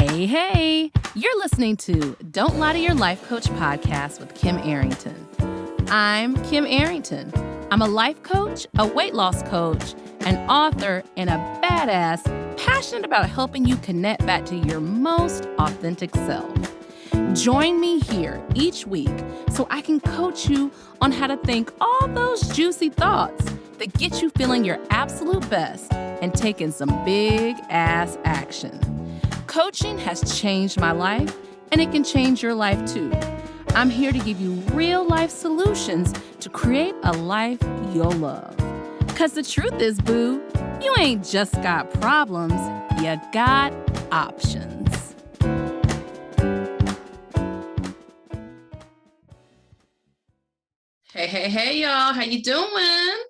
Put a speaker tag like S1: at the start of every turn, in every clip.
S1: Hey, you're listening to Don't Lie to Your Life Coach podcast with Kim Arrington. I'm Kim Arrington. I'm a life coach, a weight loss coach, an author, and a badass passionate about helping you connect back to your most authentic self. Join me here each week so I can coach you on how to think all those juicy thoughts that get you feeling your absolute best and taking some big ass action. Coaching has changed my life, and it can change your life too. I'm here to give you real life solutions to create a life you'll love. Because the truth is, boo, you ain't just got problems, you got options. Hey, y'all. How you doing?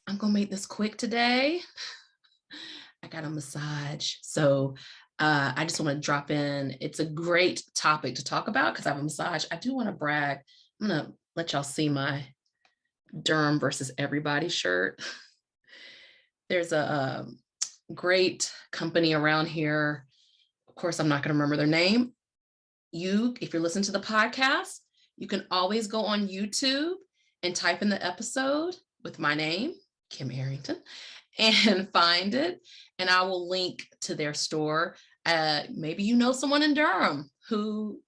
S1: I'm going to make this quick today. I got a massage. So I just want to drop in. It's a great topic to talk about because I have a massage. I do want to brag. I'm going to let y'all see my Durham versus everybody shirt. There's a great company around here. Of course, I'm not going to remember their name. If you're listening to the podcast, you can always go on YouTube and type in the episode with my name, Kim Arrington, and find it. And I will link to their store. Maybe you know someone in Durham who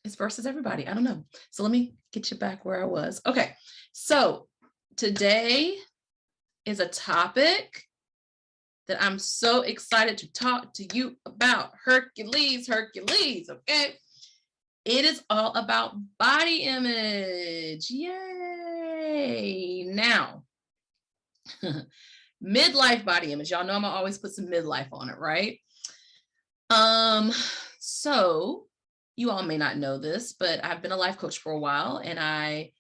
S1: is versus everybody. I don't know. So let me get you back where I was. Okay. So today is a topic that I'm so excited to talk to you about. Hercules. Okay. It is all about body image. Yay. Now, midlife body image. Y'all know I'm gonna always put some midlife on it, right? So you all may not know this, but I've been a life coach for a while, and I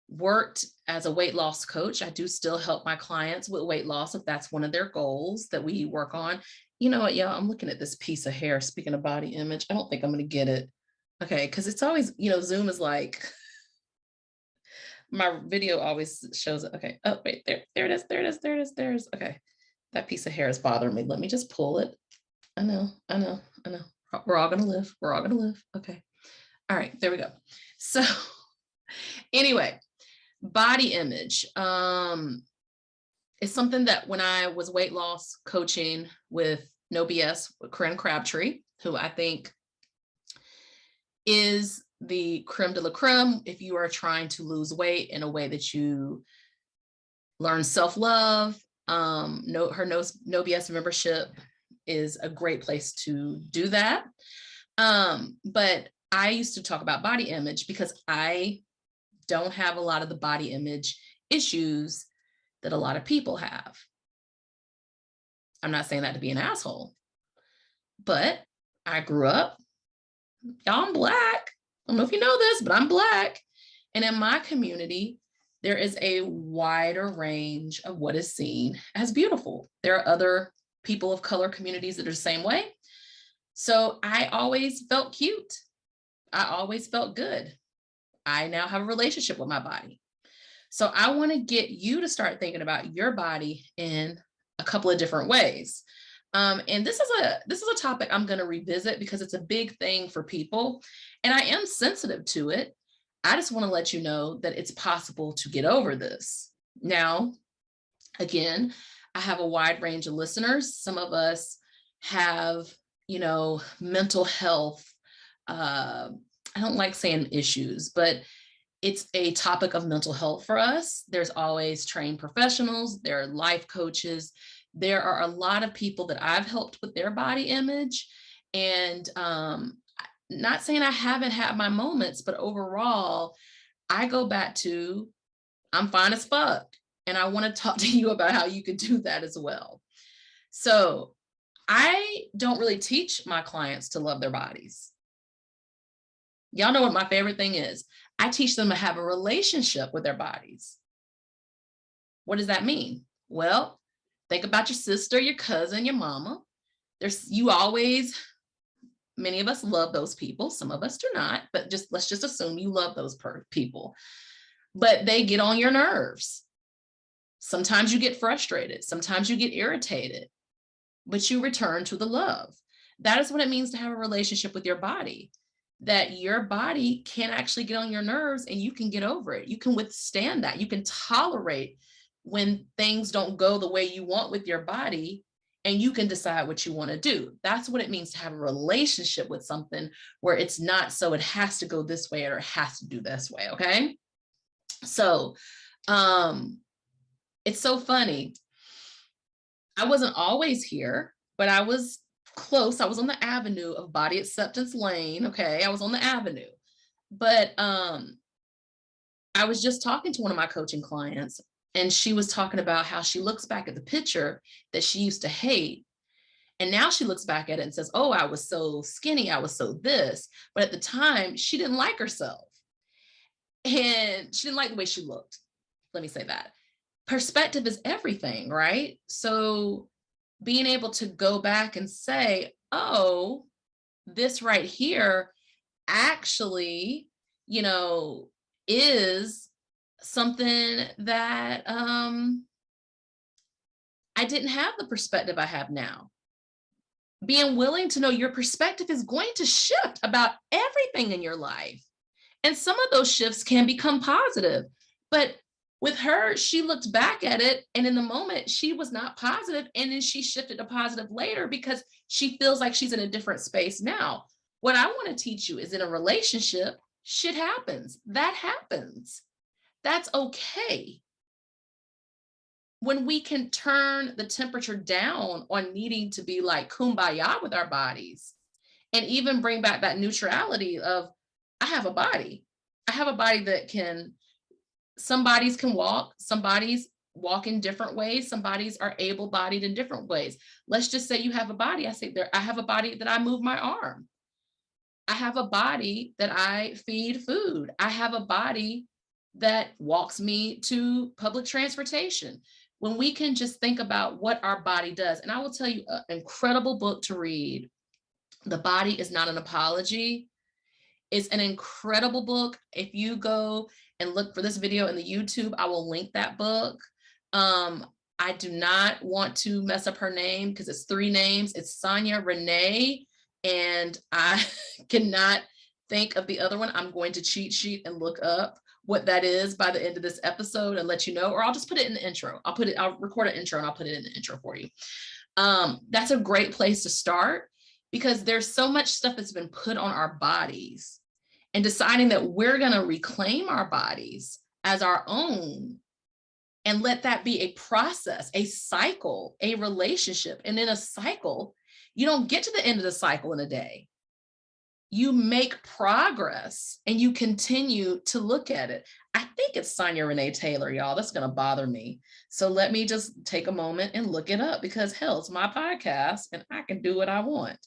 S1: worked as a weight loss coach. I do still help my clients with weight loss if that's one of their goals that we work on. You know what, y'all? I'm looking at this piece of hair. Speaking of body image, I don't think I'm gonna get it. Okay, because it's always, Zoom is like, my video always shows it. Okay. Oh, wait, there it is. Okay. That piece of hair is bothering me. Let me just pull it. I know. We're all going to live. Okay. All right. There we go. So anyway, body image. It's something that when I was weight loss coaching with No BS with Corinne Crabtree, who I think is the creme de la creme if you are trying to lose weight in a way that you learn self-love. Her No BS membership is a great place to do that. But I used to talk about body image because I don't have a lot of the body image issues that a lot of people have. I'm not saying that to be an asshole, but I grew up, y'all, I'm Black. I don't know if you know this, but I'm Black. And in my community, there is a wider range of what is seen as beautiful. There are other people of color communities that are the same way. So I always felt cute. I always felt good. I now have a relationship with my body. So I want to get you to start thinking about your body in a couple of different ways. And this is a topic I'm going to revisit because it's a big thing for people, and I am sensitive to it. I just want to let you know that it's possible to get over this. Now, again, I have a wide range of listeners. Some of us have, mental health. I don't like saying issues, but it's a topic of mental health for us. There's always trained professionals. There are life coaches. There are a lot of people that I've helped with their body image, and not saying I haven't had my moments, but overall, I go back to I'm fine as fuck. And I want to talk to you about how you can do that as well. So I don't really teach my clients to love their bodies. Y'all know what my favorite thing is. I teach them to have a relationship with their bodies. What does that mean? Well, think about your sister, your cousin, your mama. Many of us love those people. Some of us do not, but let's just assume you love those people. But they get on your nerves. Sometimes you get frustrated. Sometimes you get irritated, but you return to the love. That is what it means to have a relationship with your body, that your body can actually get on your nerves and you can get over it. You can withstand that. You can tolerate when things don't go the way you want with your body, and you can decide what you want to do. That's what it means to have a relationship with something, where it's not so it has to go this way or it has to do this way. Okay. So it's so funny. I wasn't always here, but I was close. I was on the avenue of body acceptance lane. Okay. I was on the avenue, but I was just talking to one of my coaching clients, and she was talking about how she looks back at the picture that she used to hate. And now she looks back at it and says, oh, I was so skinny. I was so this. But at the time, she didn't like herself. And she didn't like the way she looked. Let me say that. Perspective is everything, right? So being able to go back and say, oh, this right here actually, is something that I didn't have the perspective I have now. Being willing to know your perspective is going to shift about everything in your life. And some of those shifts can become positive. But with her, she looked back at it, and in the moment, she was not positive. And then she shifted to positive later because she feels like she's in a different space now. What I want to teach you is, in a relationship, shit happens. That happens. That's okay. When we can turn the temperature down on needing to be like kumbaya with our bodies, and even bring back that neutrality of, I have a body. I have a body that some bodies can walk, some bodies walk in different ways, some bodies are able-bodied in different ways. Let's just say you have a body. I have a body that I move my arm. I have a body that I feed food. I have a body that walks me to public transportation. When we can just think about what our body does, and I will tell you, an incredible book to read, The Body Is Not an Apology. It's an incredible book. If you go and look for this video in the YouTube, I will link that book. I do not want to mess up her name because it's 3 names. It's Sonya, Renee, and I cannot think of the other one. I'm going to cheat sheet and look up what that is by the end of this episode and let you know, or I'll just put it in the intro. I'll record an intro and I'll put it in the intro for you. That's a great place to start, because there's so much stuff that's been put on our bodies, and deciding that we're going to reclaim our bodies as our own and let that be a process, a cycle, a relationship. And in a cycle, you don't get to the end of the cycle in a day. You make progress and you continue to look at it. I think it's Sonya Renee Taylor, y'all. That's going to bother me. So let me just take a moment and look it up, because hell, it's my podcast and I can do what I want.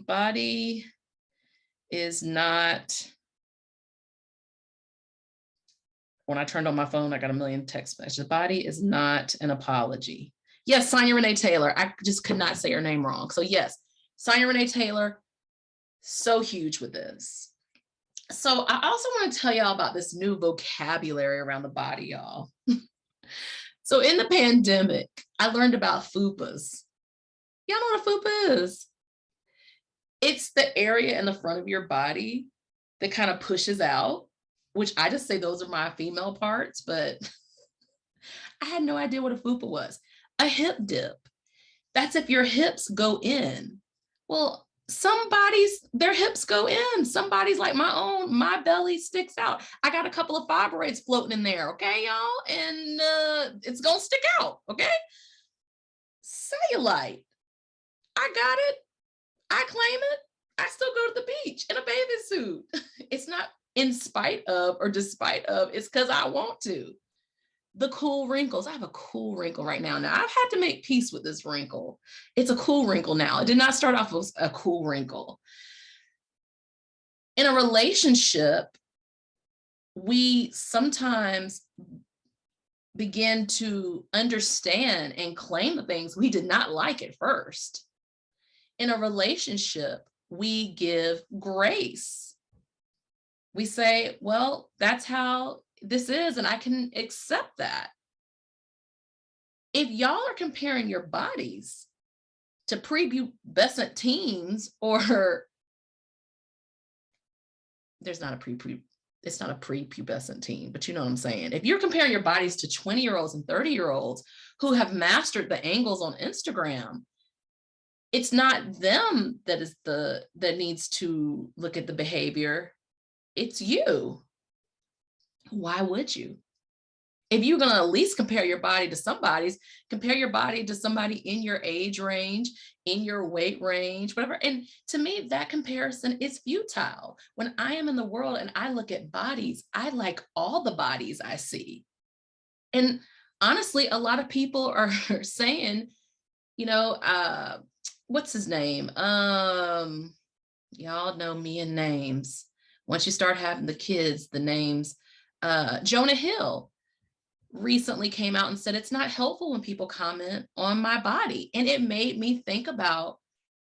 S1: Body is not. When I turned on my phone, I got a million text messages. Body is not an apology. Yes, Sonya Renee Taylor. I just could not say her name wrong. So yes, Sonya Renee Taylor. So huge with this. So I also want to tell y'all about this new vocabulary around the body, y'all. So in the pandemic, I learned about fupas. Y'all know what a fupa is? It's the area in the front of your body that kind of pushes out, which I just say those are my female parts, but I had no idea what a fupa was. A hip dip. That's if your hips go in. Well, some bodies, their hips go in. Some bodies, like my own, my belly sticks out. I got a couple of fibroids floating in there, okay, y'all? And it's going to stick out, okay? Cellulite. I got it. I claim it. I still go to the beach in a bathing suit. It's not in spite of or despite of, it's because I want to. The cool wrinkles. I have a cool wrinkle right now. Now, I've had to make peace with this wrinkle. It's a cool wrinkle now. It did not start off as a cool wrinkle. In a relationship, we sometimes begin to understand and claim the things we did not like at first. In a relationship, we give grace. We say, well, that's how this is, and I can accept that. If y'all are comparing your bodies to prepubescent teens, or there's not a it's not a prepubescent teen, but you know what I'm saying. If you're comparing your bodies to 20-year-olds and 30-year-olds who have mastered the angles on Instagram, it's not them that needs to look at the behavior. It's you. Why would you? If you're going to at least compare your body to somebody's, compare your body to somebody in your age range, in your weight range, whatever. And to me, that comparison is futile. When I am in the world and I look at bodies, I like all the bodies I see. And honestly, a lot of people are saying, you know, what's his name? Y'all know me and names. Once you start having the kids, the names, Jonah Hill recently came out and said it's not helpful when people comment on my body. And it made me think about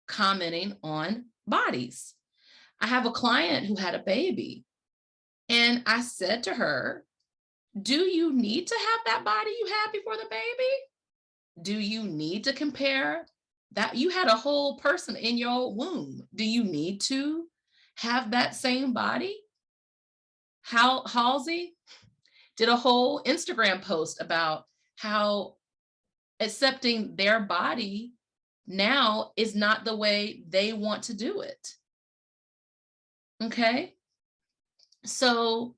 S1: commenting on bodies. I have a client who had a baby, and I said to her, do you need to have that body you had before the baby? Do you need to compare that? You had a whole person in your womb. Do you need to have that same body? Halsey did a whole Instagram post about how accepting their body now is not the way they want to do it. Okay. So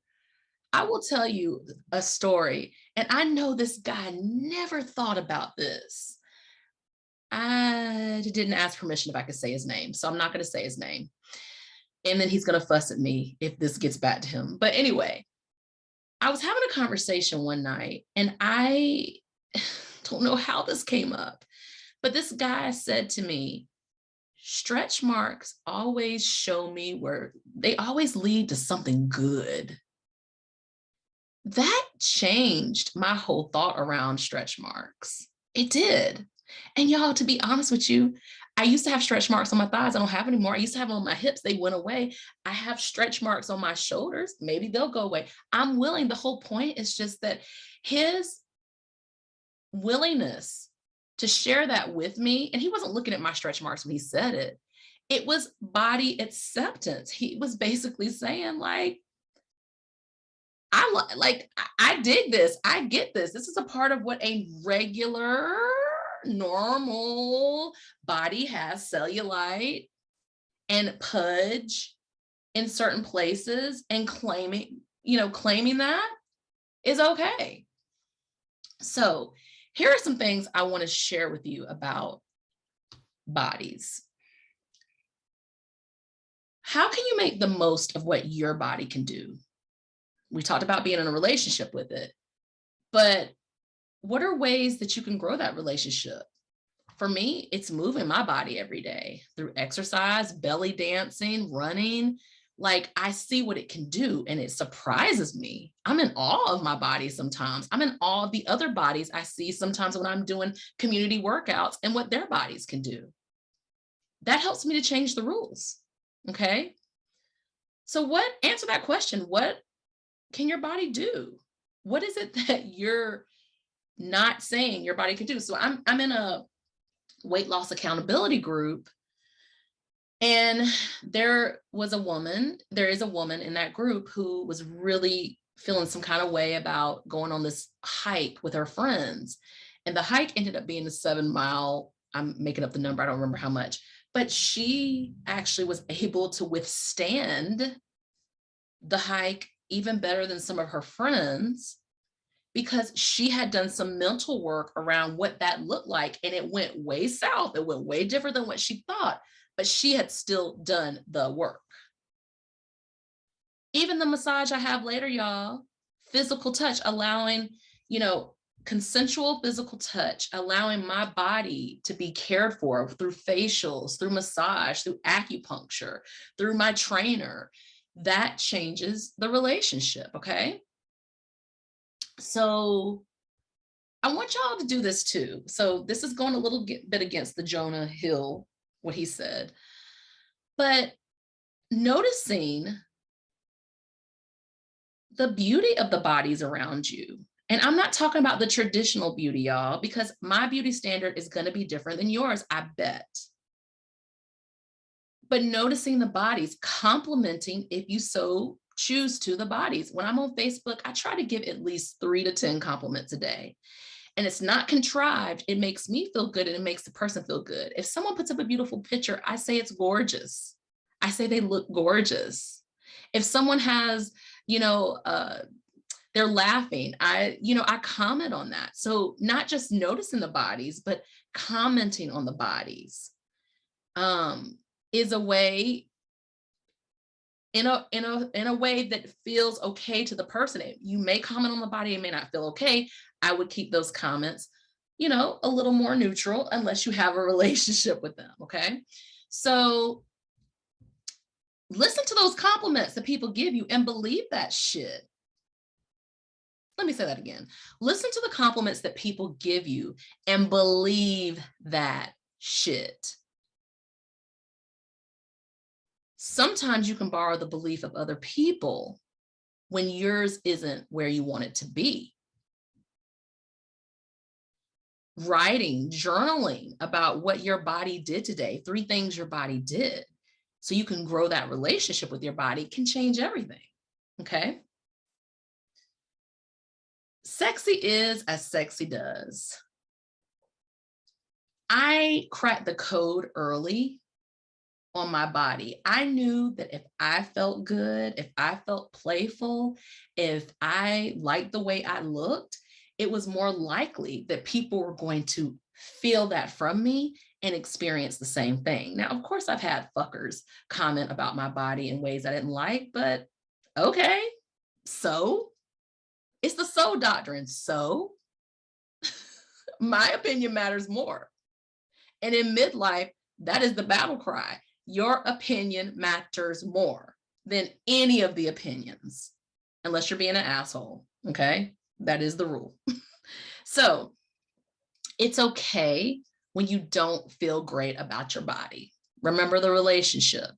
S1: I will tell you a story, and I know this guy never thought about this. I didn't ask permission if I could say his name, so I'm not going to say his name. And then he's going to fuss at me if this gets back to him. But anyway, I was having a conversation one night, and I don't know how this came up, but this guy said to me, stretch marks always show me where they always lead to something good. That changed my whole thought around stretch marks. It did. And y'all, to be honest with you, I used to have stretch marks on my thighs. I don't have anymore. I used to have them on my hips. They went away. I have stretch marks on my shoulders. Maybe they'll go away. I'm willing. The whole point is just that his willingness to share that with me, and he wasn't looking at my stretch marks when he said it. It was body acceptance. He was basically saying, like, I dig this. I get this. This is a part of what a regular, normal body has, cellulite and pudge in certain places, and claiming that is okay. So here are some things I want to share with you about bodies. How can you make the most of what your body can do? We talked about being in a relationship with it, but what are ways that you can grow that relationship? For me, it's moving my body every day through exercise, belly dancing, running. Like, I see what it can do, and it surprises me. I'm in awe of my body sometimes. I'm in awe of the other bodies I see sometimes when I'm doing community workouts and what their bodies can do. That helps me to change the rules. Okay. So answer that question. What can your body do? What is it that you're not saying your body can do? So I'm in a weight loss accountability group, and there is a woman in that group who was really feeling some kind of way about going on this hike with her friends. And the hike ended up being a 7-mile, I'm making up the number, I don't remember how much, but she actually was able to withstand the hike even better than some of her friends, because she had done some mental work around what that looked like, and it went way south. It went way different than what she thought, but she had still done the work. Even the massage I have later, y'all, physical touch, allowing, consensual physical touch, allowing my body to be cared for through facials, through massage, through acupuncture, through my trainer. That changes the relationship, okay? So I want y'all to do this too. So this is going a little bit against the Jonah Hill, what he said, but noticing the beauty of the bodies around you And I'm not talking about the traditional beauty, y'all, because my beauty standard is going to be different than yours, I bet. But noticing the bodies, complimenting if you so choose to the bodies. When I'm on Facebook, I try to give at least 3 to 10 compliments a day. And it's not contrived. It makes me feel good and it makes the person feel good. If someone puts up a beautiful picture, I say it's gorgeous. I say they look gorgeous. If someone has, they're laughing, I comment on that. So not just noticing the bodies, but commenting on the bodies is a way, in a way that feels okay to the person. You may comment on the body, it may not feel okay. I would keep those comments, a little more neutral unless you have a relationship with them. Okay. So listen to those compliments that people give you and believe that shit. Let me say that again. Listen to the compliments that people give you and believe that shit. Sometimes you can borrow the belief of other people when yours isn't where you want it to be. Writing, journaling about what your body did today, 3 things your body did, so you can grow that relationship with your body, can change everything. Okay. Sexy is as sexy does. I cracked the code early on my body. I knew that if I felt good, if I felt playful, if I liked the way I looked, it was more likely that people were going to feel that from me and experience the same thing. Now, of course, I've had fuckers comment about my body in ways I didn't like, but okay, so it's the so doctrine. So my opinion matters more. And in midlife, that is the battle cry. Your opinion matters more than any of the opinions, unless you're being an asshole. Okay. That is the rule. So it's okay when you don't feel great about your body. Remember the relationship.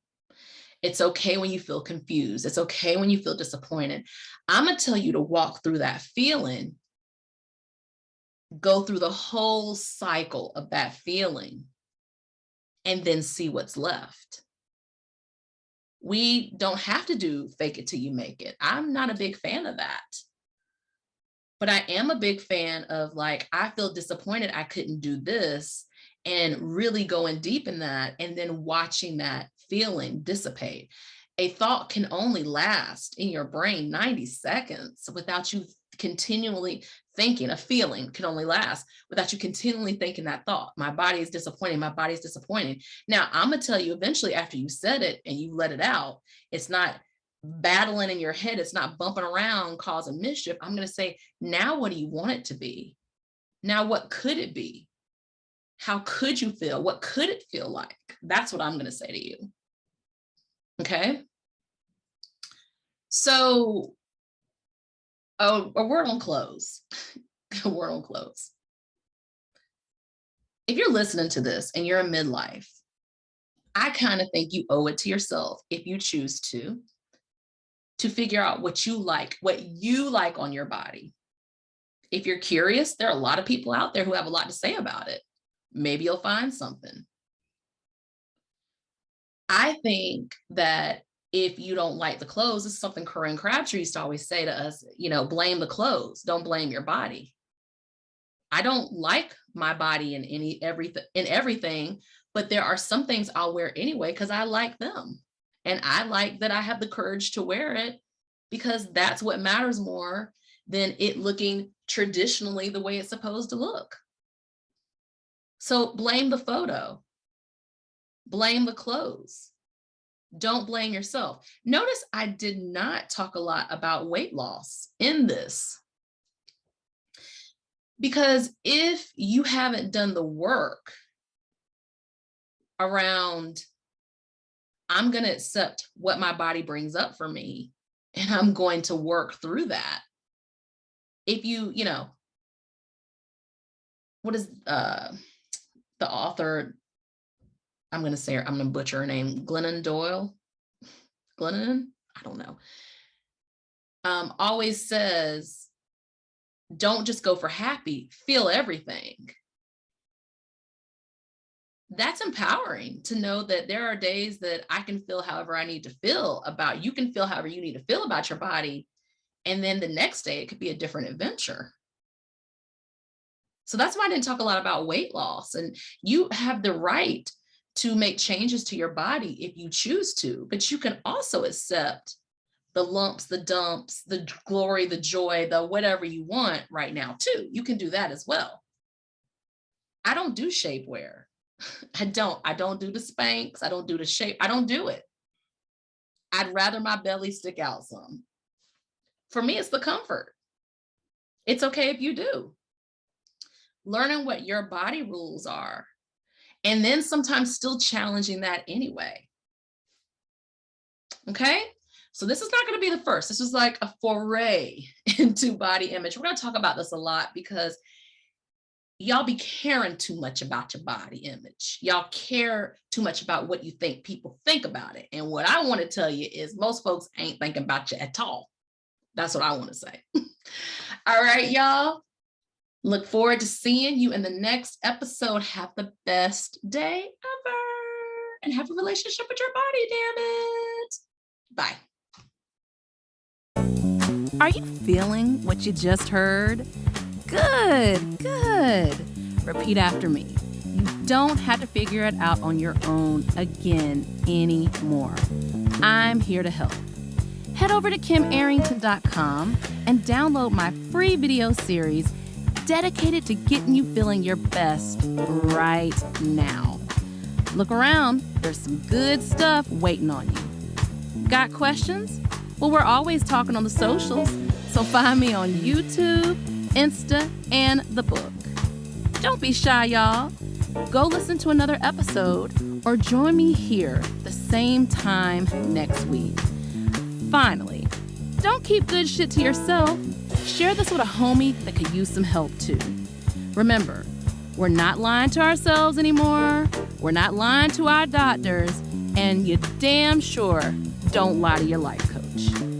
S1: It's okay when you feel confused. It's okay when you feel disappointed. I'm going to tell you to walk through that feeling, go through the whole cycle of that feeling, and then see what's left. We don't have to do fake it till you make it. I'm not a big fan of that. But I am a big fan of, like, I feel disappointed I couldn't do this, and really going deep in that and then watching that feeling dissipate. A thought can only last in your brain 90 seconds without you continually thinking. A feeling can only last without you continually thinking that thought. My body is disappointing. My body is disappointing. Now, I'm going to tell you eventually, after you said it and you let it out, it's not battling in your head. It's not bumping around causing mischief. I'm going to say, now what do you want it to be? Now, what could it be? How could you feel? What could it feel like? That's what I'm going to say to you. Okay. So, a word on close. A word on close. If you're listening to this and you're in midlife, I kind of think you owe it to yourself, if you choose to figure out what you like on your body. If you're curious, there are a lot of people out there who have a lot to say about it. Maybe you'll find something. I think that if you don't like the clothes, this is something Corinne Crabtree used to always say to us, blame the clothes, don't blame your body. I don't like my body in everything, but there are some things I'll wear anyway because I like them. And I like that I have the courage to wear it, because that's what matters more than it looking traditionally the way it's supposed to look. So blame the photo, blame the clothes. Don't blame yourself. Notice I did not talk a lot about weight loss in this, because if you haven't done the work around, I'm going to accept what my body brings up for me, and I'm going to work through that. If what is the author? I'm going to butcher her name. Glennon Doyle. Glennon? I don't know. Always says, Don't just go for happy, feel everything. That's empowering to know that there are days that I can feel however I need to feel about, you can feel however you need to feel about your body. And then the next day it could be a different adventure. So that's why I didn't talk a lot about weight loss. And you have the right to make changes to your body if you choose to, but you can also accept the lumps, the dumps, the glory, the joy, the whatever you want right now too. You can do that as well. I don't do shapewear. I don't do the Spanx. I don't do the shape. I don't do it. I'd rather my belly stick out some. For me, it's the comfort. It's okay if you do. Learning what your body rules are, and then sometimes still challenging that anyway. Okay? So this is not going to be the first. This is like a foray into body image. We're going to talk about this a lot because y'all be caring too much about your body image. Y'all care too much about what you think people think about it. And what I want to tell you is most folks ain't thinking about you at all. That's what I want to say. All right, y'all. Look forward to seeing you in the next episode. Have the best day ever and have a relationship with your body, damn it. Bye.
S2: Are you feeling what you just heard? Good, good. Repeat after me. You don't have to figure it out on your own again anymore. I'm here to help. Head over to kimarrington.com and download my free video series dedicated to getting you feeling your best right now. Look around, there's some good stuff waiting on you. Got questions? Well, we're always talking on the socials, so find me on YouTube, Insta, and the book. Don't be shy, y'all. Go listen to another episode or join me here the same time next week. Finally, don't keep good shit to yourself. Share this with a homie that could use some help too. Remember, we're not lying to ourselves anymore. We're not lying to our doctors. And you damn sure don't lie to your life coach.